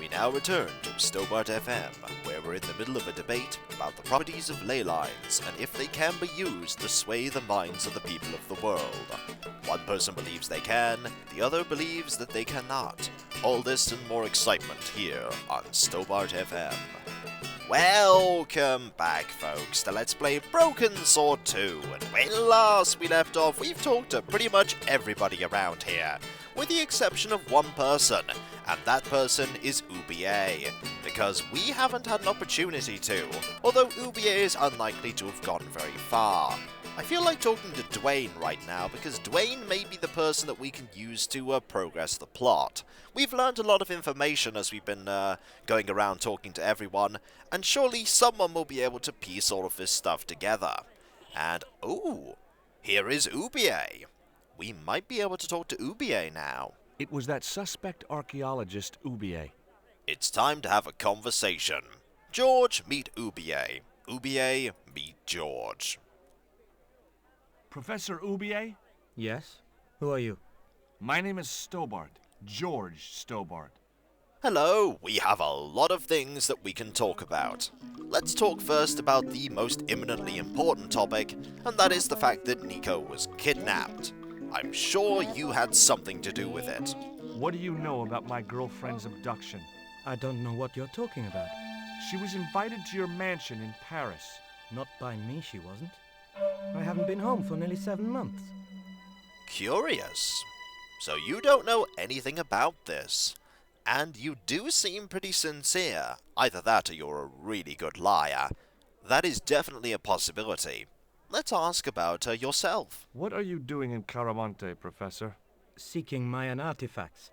We now return to Stobart FM, where we're in the middle of a debate about the properties of ley lines and if they can be used to sway the minds of the people of the world. One person believes they can, the other believes that they cannot. All this and more excitement here on Stobart FM. Welcome back, folks, to Let's Play Broken Sword 2, and when last we left off, we've talked to pretty much everybody around here, with the exception of one person, and that person is Uba, because we haven't had an opportunity to, although Uba is unlikely to have gone very far. I feel like talking to Dwayne right now, because Dwayne may be the person that we can use to progress the plot. We've learned a lot of information as we've been going around talking to everyone, and surely someone will be able to piece all of this stuff together. And, ooh, here is Uba. We might be able to talk to Uba now. It was that suspect archaeologist, Uba. It's time to have a conversation. George, meet Uba. Uba, meet George. Professor Uba? Yes? Who are you? My name is Stobart. George Stobart. Hello, we have a lot of things that we can talk about. Let's talk first about the most imminently important topic, and that is the fact that Nico was kidnapped. I'm sure you had something to do with it. What do you know about my girlfriend's abduction? I don't know what you're talking about. She was invited to your mansion in Paris. Not by me, she wasn't. I haven't been home for nearly 7 months. Curious. So you don't know anything about this. And you do seem pretty sincere. Either that or you're a really good liar. That is definitely a possibility. Let's ask about yourself. What are you doing in Quaramonte, Professor? Seeking Mayan artifacts.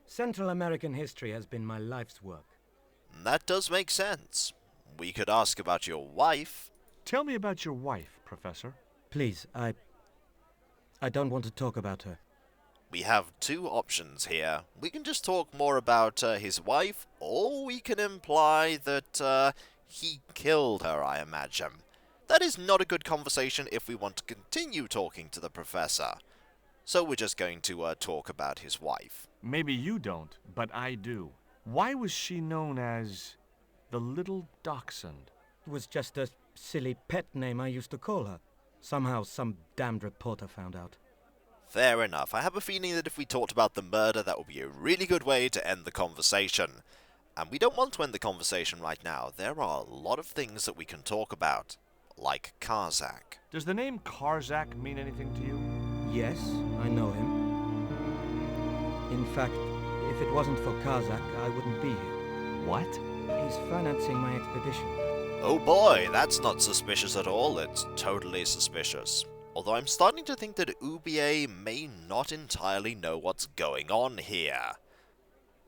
Central American history has been my life's work. That does make sense. We could ask about your wife. Tell me about your wife, Professor. Please, I don't want to talk about her. We have two options here. We can just talk more about his wife, or we can imply that he killed her, I imagine. That is not a good conversation if we want to continue talking to the professor. So we're just going to talk about his wife. Maybe you don't, but I do. Why was she known as the Little Dachshund? It was just a silly pet name I used to call her. Somehow some damned reporter found out. Fair enough. I have a feeling that if we talked about the murder, that would be a really good way to end the conversation. And we don't want to end the conversation right now. There are a lot of things that we can talk about, like Karzak. Does the name Karzak mean anything to you? Yes, I know him. In fact, if it wasn't for Karzak, I wouldn't be here. What? He's financing my expedition. Oh boy, that's not suspicious at all. It's totally suspicious. Although I'm starting to think that Uba may not entirely know what's going on here.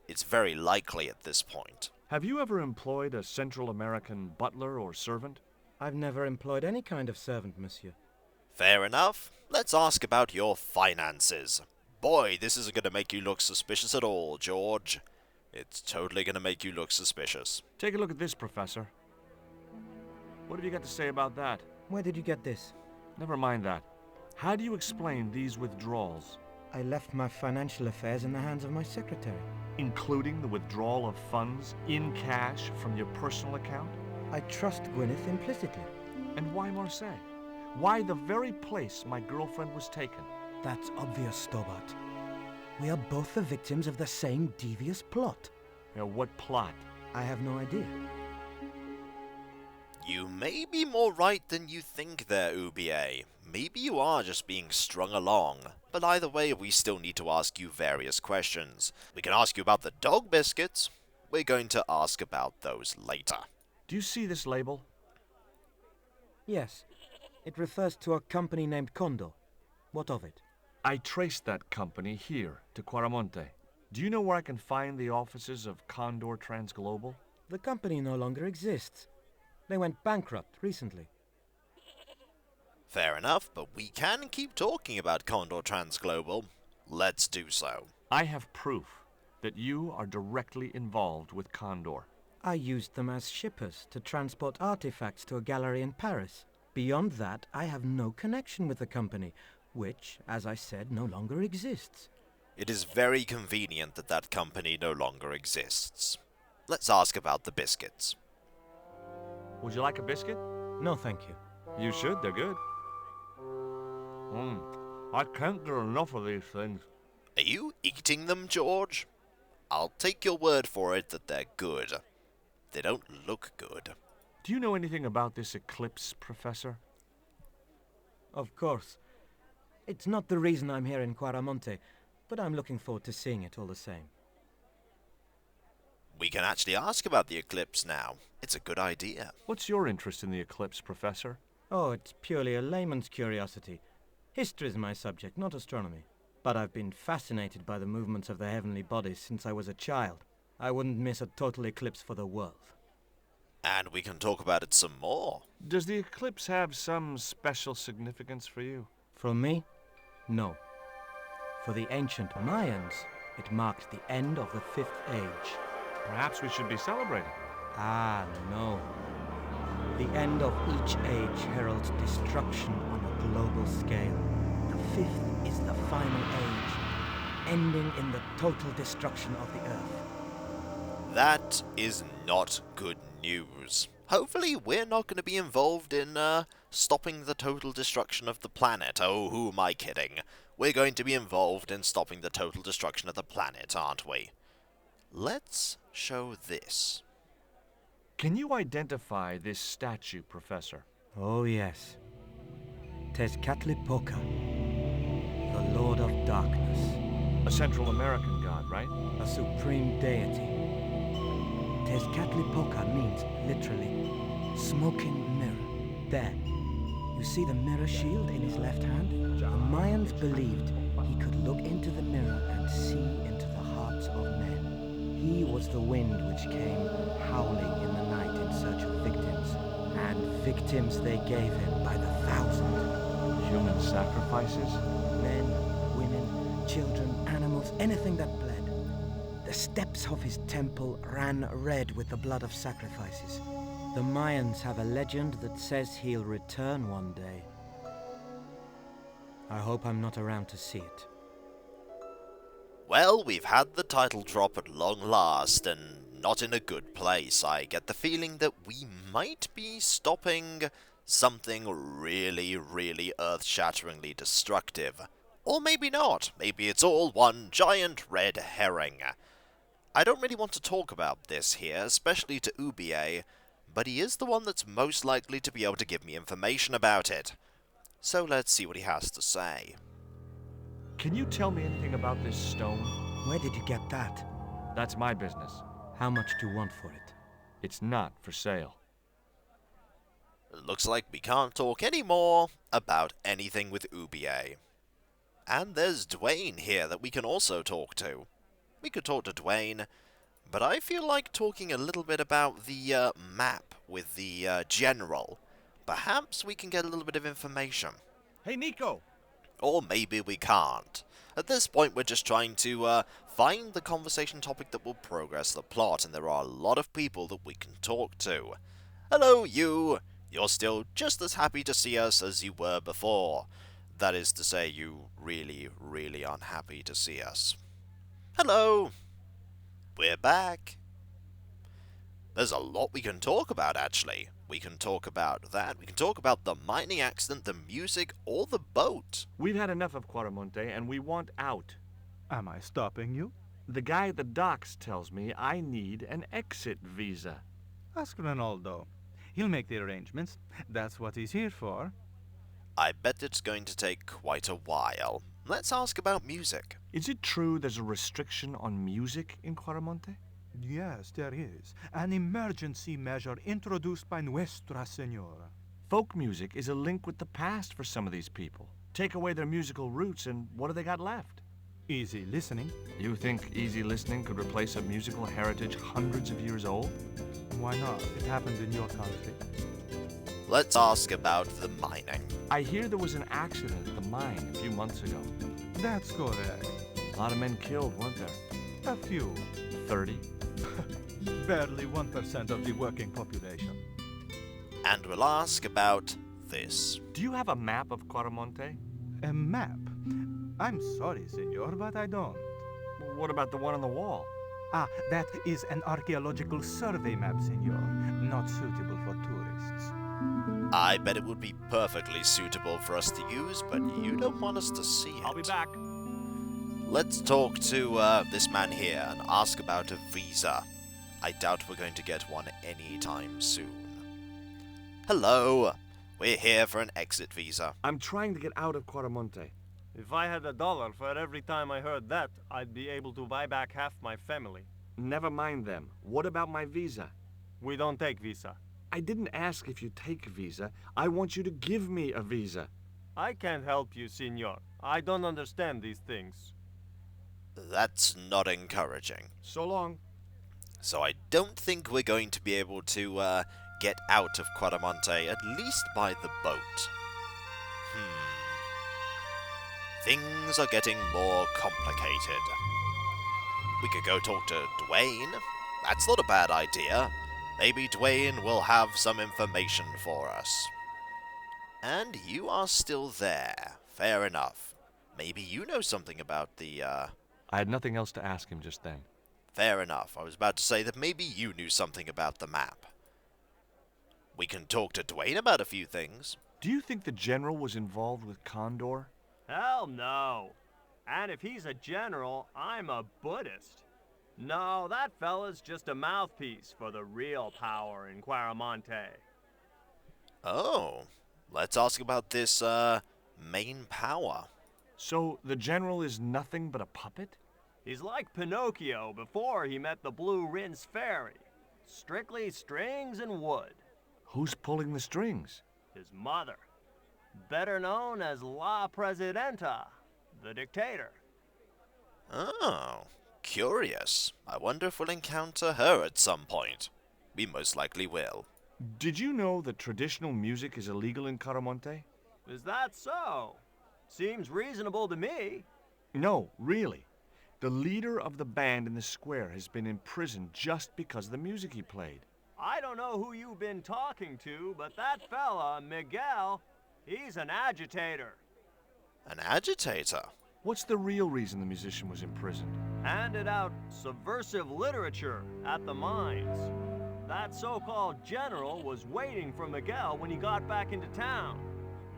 It's very likely at this point. Have you ever employed a Central American butler or servant? I've never employed any kind of servant, monsieur. Fair enough. Let's ask about your finances. Boy, this isn't going to make you look suspicious at all, George. It's totally going to make you look suspicious. Take a look at this, Professor. What have you got to say about that? Where did you get this? Never mind that. How do you explain these withdrawals? I left my financial affairs in the hands of my secretary. Including the withdrawal of funds in cash from your personal account? I trust Gwyneth implicitly. And why Marseille? Why the very place my girlfriend was taken? That's obvious, Stobart. We are both the victims of the same devious plot. What plot? I have no idea. You may be more right than you think there, Uba. Maybe you are just being strung along. But either way, we still need to ask you various questions. We can ask you about the dog biscuits. We're going to ask about those later. Do you see this label? Yes. It refers to a company named Condor. What of it? I traced that company here to Quaramonte. Do you know where I can find the offices of Condor Transglobal? The company no longer exists. They went bankrupt recently. Fair enough, but we can keep talking about Condor Transglobal. Let's do so. I have proof that you are directly involved with Condor. I used them as shippers to transport artifacts to a gallery in Paris. Beyond that, I have no connection with the company, which, as I said, no longer exists. It is very convenient that that company no longer exists. let's ask about the biscuits. Would you like a biscuit? No, thank you. You should, they're good. I can't get enough of these things. Are you eating them, George? I'll take your word for it that they're good. They don't look good. Do you know anything about this eclipse, Professor? Of course. It's not the reason I'm here in Quaramonte, but I'm looking forward to seeing it all the same. We can actually ask about the eclipse now. It's a good idea. What's your interest in the eclipse, Professor? Oh, it's purely a layman's curiosity. History is my subject, not astronomy. But I've been fascinated by the movements of the heavenly bodies since I was a child. I wouldn't miss a total eclipse for the world. And we can talk about it some more. Does the eclipse have some special significance for you? For me? No. For the ancient Mayans, it marked the end of the Fifth Age. Perhaps we should be celebrating. Ah, no. The end of each age heralds destruction on a global scale. The fifth is the final age, ending in the total destruction of the Earth. That is not good news. Hopefully we're not going to be involved in stopping the total destruction of the planet. Oh, who am I kidding? We're going to be involved in stopping the total destruction of the planet, aren't we? Let's show this. Can you identify this statue, Professor? Oh yes. Tezcatlipoca, the Lord of Darkness. A Central American god, right? A supreme deity. Tezcatlipoca means, literally, smoking mirror. There. You see the mirror shield in his left hand? The Mayans believed he could look into the mirror and see into the hearts of men. He was the wind which came howling in the night in search of victims. And victims they gave him by the thousand. Human sacrifices? Men, women, children, animals, anything that bled. The steps of his temple ran red with the blood of sacrifices. The Mayans have a legend that says he'll return one day. I hope I'm not around to see it. Well, we've had the title drop at long last, and not in a good place. I get the feeling that we might be stopping something really, really earth-shatteringly destructive. Or maybe not. Maybe it's all one giant red herring. I don't really want to talk about this here, especially to Ubier, but he is the one that's most likely to be able to give me information about it. So let's see what he has to say. Can you tell me anything about this stone? Where did you get that? That's my business. How much do you want for it? It's not for sale. Looks like we can't talk anymore about anything with Ubier. And there's Dwayne here that we can also talk to. We could talk to Dwayne, but I feel like talking a little bit about the map with the general. Perhaps we can get a little bit of information. Hey, Nico! Or maybe we can't. At this point, we're just trying to find the conversation topic that will progress the plot, and there are a lot of people that we can talk to. Hello, you! You're still just as happy to see us as you were before. That is to say, you really, really aren't happy to see us. Hello! We're back. There's a lot we can talk about, actually. We can talk about that. We can talk about the mining accident, the music, or the boat. We've had enough of Quaramonte, and we want out. Am I stopping you? The guy at the docks tells me I need an exit visa. Ask Ronaldo. He'll make the arrangements. That's what he's here for. I bet it's going to take quite a while. Let's ask about music. Is it true there's a restriction on music in Quaramonte? Yes, there is. An emergency measure introduced by Nuestra Senora. Folk music is a link with the past for some of these people. Take away their musical roots, and what do they got left? Easy listening. You think easy listening could replace a musical heritage hundreds of years old? Why not? It happened in your country. Let's ask about the mining. I hear there was an accident at the mine a few months ago. That's correct. A lot of men killed, weren't there? A few. 30? Barely 1% of the working population. And we'll ask about this. Do you have a map of Quaramonte? A map? I'm sorry, senor, but I don't. What about the one on the wall? Ah, that is an archaeological survey map, senor. Not suitable for tourists. I bet it would be perfectly suitable for us to use, but you don't want us to see it. I'll be back. Let's talk to this man here and ask about a visa. I doubt we're going to get one anytime soon. Hello. We're here for an exit visa. I'm trying to get out of Quaramonte. If I had $1 for every time I heard that, I'd be able to buy back half my family. Never mind them. What about my visa? We don't take visa. I didn't ask if you take a visa. I want you to give me a visa. I can't help you, senor. I don't understand these things. That's not encouraging. So long. So I don't think we're going to be able to get out of Quaramonte, at least by the boat. Things are getting more complicated. We could go talk to Dwayne. That's not a bad idea. Maybe Dwayne will have some information for us. And you are still there. Fair enough. Maybe you know something about the, I had nothing else to ask him just then. Fair enough. I was about to say that maybe you knew something about the map. We can talk to Dwayne about a few things. Do you think the general was involved with Condor? Hell no. And if he's a general, I'm a Buddhist. No, that fella's just a mouthpiece for the real power in Quaramonte. Oh, let's ask about this, main power. So the general is nothing but a puppet? He's like Pinocchio before he met the Blue Rinse Fairy. Strictly strings and wood. Who's pulling the strings? His mother. Better known as La Presidenta, the dictator. Oh, curious. I wonder if we'll encounter her at some point. We most likely will. Did you know that traditional music is illegal in Quaramonte? Is that so? Seems reasonable to me. No, really. The leader of the band in the square has been imprisoned just because of the music he played. I don't know who you've been talking to, but that fella, Miguel, he's an agitator. An agitator? What's the real reason the musician was imprisoned? Handed out subversive literature at the mines. That so-called general was waiting for Miguel when he got back into town.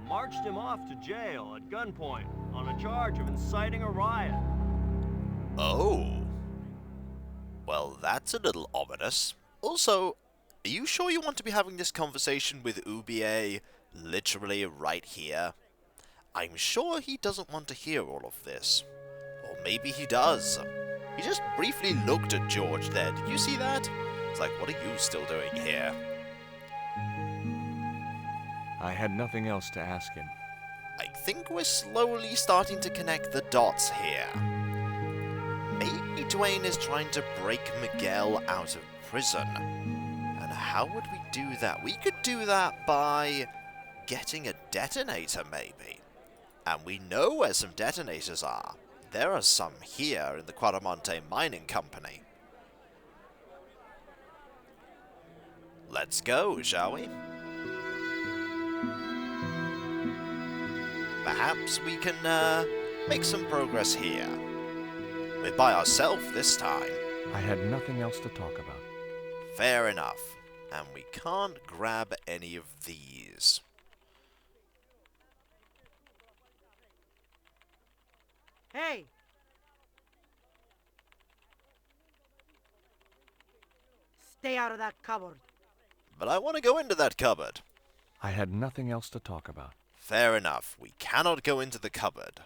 Marched him off to jail at gunpoint on a charge of inciting a riot. Oh. Well, that's a little ominous. Also, are you sure you want to be having this conversation with UBA literally right here? I'm sure he doesn't want to hear all of this. Or maybe he does. He just briefly looked at George there. Did you see that? It's like, what are you still doing here? I had nothing else to ask him. I think we're slowly starting to connect the dots here. Maybe Dwayne is trying to break Miguel out of prison. And how would we do that? We could do that by getting a detonator, maybe. And we know where some detonators are. There are some here in the Quaramonte Mining Company. Let's go, shall we? Perhaps we can make some progress here. We're by ourselves this time. I had nothing else to talk about. Fair enough. And we can't grab any of these. Hey! Stay out of that cupboard. But I want to go into that cupboard. I had nothing else to talk about. Fair enough. We cannot go into the cupboard.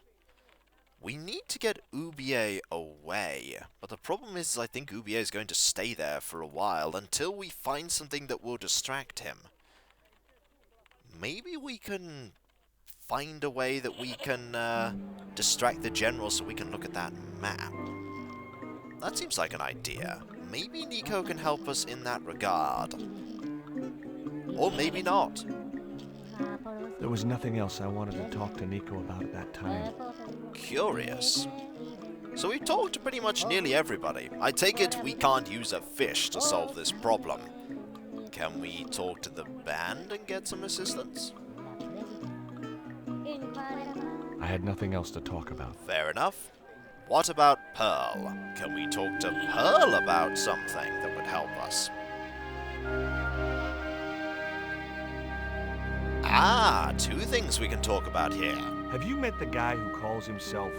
We need to get UBA away. But the problem is, I think UBA is going to stay there for a while until we find something that will distract him. Maybe we can find a way that we can distract the general so we can look at that map. That seems like an idea. Maybe Nico can help us in that regard. Or maybe not. There was nothing else I wanted to talk to Nico about at that time. Curious. So we've talked to pretty much nearly everybody. I take it we can't use a fish to solve this problem. Can we talk to the band and get some assistance? I had nothing else to talk about. Fair enough. What about Pearl? Can we talk to Pearl about something that would help us? Ah, two things we can talk about here. Have you met the guy who calls himself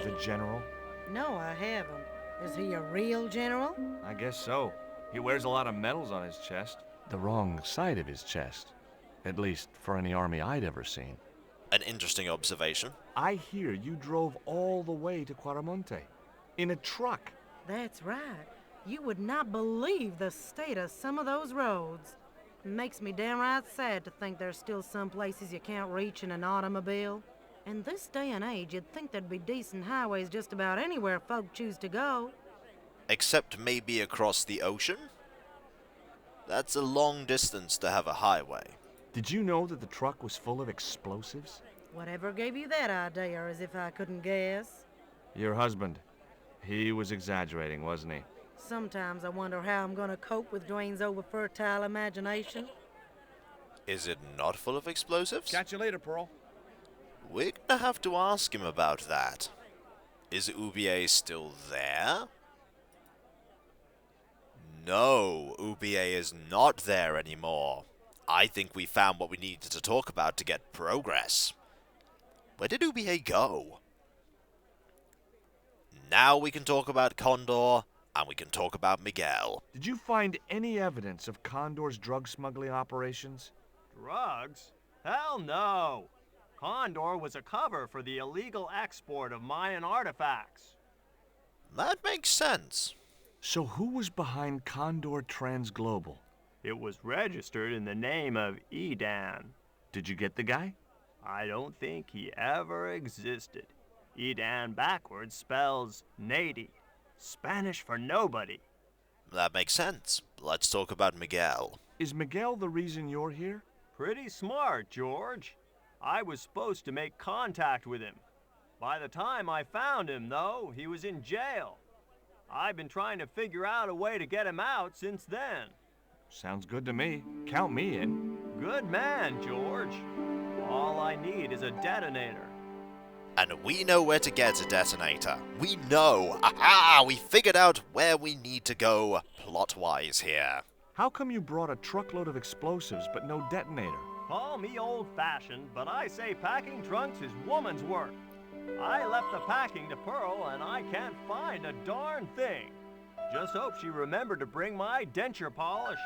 the General? No, I haven't. Is he a real general? I guess so. He wears a lot of medals on his chest. The wrong side of his chest. At least for any army I'd ever seen. An interesting observation. I hear you drove all the way to Quaramonte. In a truck. That's right. You would not believe the state of some of those roads. Makes me downright sad to think there's still some places you can't reach in an automobile. In this day and age, you'd think there'd be decent highways just about anywhere folk choose to go. Except maybe across the ocean? That's a long distance to have a highway. Did you know that the truck was full of explosives? Whatever gave you that idea, as if I couldn't guess? Your husband. He was exaggerating, wasn't he? Sometimes I wonder how I'm gonna cope with Dwayne's over-fertile imagination. Is it not full of explosives? Catch you later, Pearl. We're gonna have to ask him about that. Is Ubier still there? No, Ubier is not there anymore. I think we found what we needed to talk about to get progress. Where did Ubier go? Now we can talk about Condor, and we can talk about Miguel. Did you find any evidence of Condor's drug smuggling operations? Drugs? Hell no! Condor was a cover for the illegal export of Mayan artifacts. That makes sense. So who was behind Condor Transglobal? It was registered in the name of Edan. Did you get the guy? I don't think he ever existed. Edan backwards spells Nady, Spanish for nobody. That makes sense. Let's talk about Miguel. Is Miguel the reason you're here? Pretty smart, George. I was supposed to make contact with him. By the time I found him, though, he was in jail. I've been trying to figure out a way to get him out since then. Sounds good to me. Count me in. Good man, George. All I need is a detonator. And we know where to get a detonator. We know. Aha! We figured out where we need to go plot-wise here. How come you brought a truckload of explosives but no detonator? Call me old-fashioned, but I say packing trunks is woman's work. I left the packing to Pearl, and I can't find a darn thing. Just hope she remembered to bring my denture polish.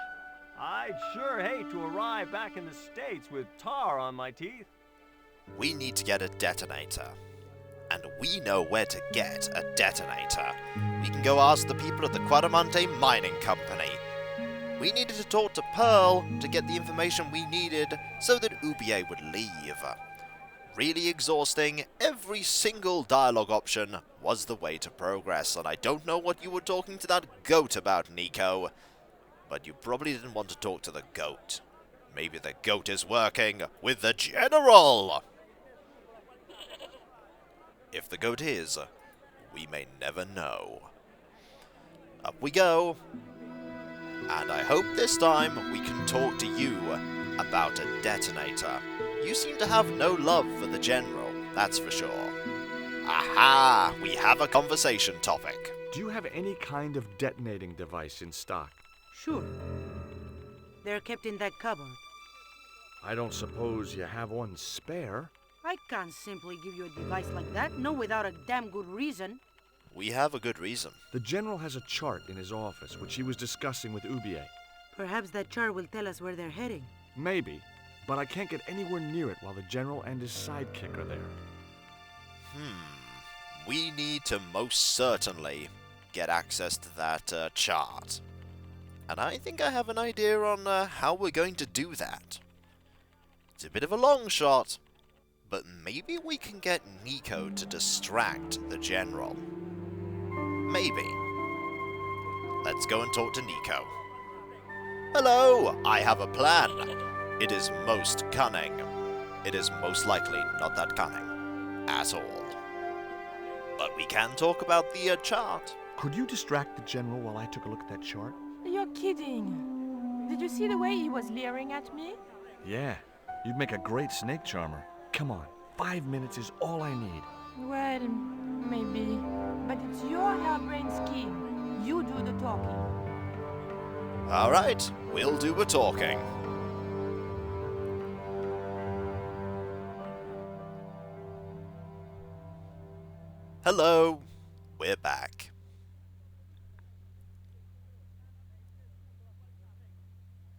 I'd sure hate to arrive back in the States with tar on my teeth. We need to get a detonator. And we know where to get a detonator. We can go ask the people at the Quaramonte Mining Company. We needed to talk to Pearl to get the information we needed so that Ubier would leave. Really exhausting, every single dialogue option was the way to progress, and I don't know what you were talking to that goat about, Nico. But you probably didn't want to talk to the goat. Maybe the goat is working with the General! If the goat is, we may never know. Up we go. And I hope this time we can talk to you about a detonator. You seem to have no love for the General, that's for sure. Aha! We have a conversation topic. Do you have any kind of detonating device in stock? Sure. They're kept in that cupboard. I don't suppose you have one spare? I can't simply give you a device like that, no without a damn good reason. We have a good reason. The General has a chart in his office, which he was discussing with Ubier. Perhaps that chart will tell us where they're heading. Maybe, but I can't get anywhere near it while the General and his sidekick are there. We need to most certainly get access to that chart. And I think I have an idea on how we're going to do that. It's a bit of a long shot, but maybe we can get Nico to distract the General. Maybe. Let's go and talk to Nico. Hello, I have a plan. It is most cunning. It is most likely not that cunning at all. But we can talk about the chart. Could you distract the General while I took a look at that chart? You're kidding. Did you see the way he was leering at me? Yeah, you'd make a great snake charmer. Come on, 5 minutes is all I need. Well, maybe. But it's your harebrained scheme. You do the talking. Alright, we'll do the talking. Hello, we're back.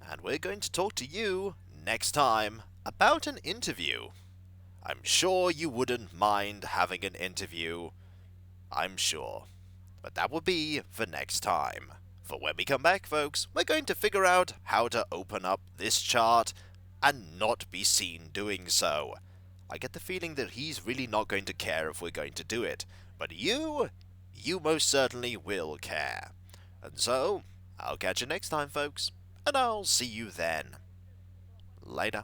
And we're going to talk to you next time about an interview. I'm sure you wouldn't mind having an interview. I'm sure. But that will be for next time. For when we come back, folks, we're going to figure out how to open up this chart and not be seen doing so. I get the feeling that he's really not going to care if we're going to do it. But you most certainly will care. And so, I'll catch you next time, folks. And I'll see you then. Later.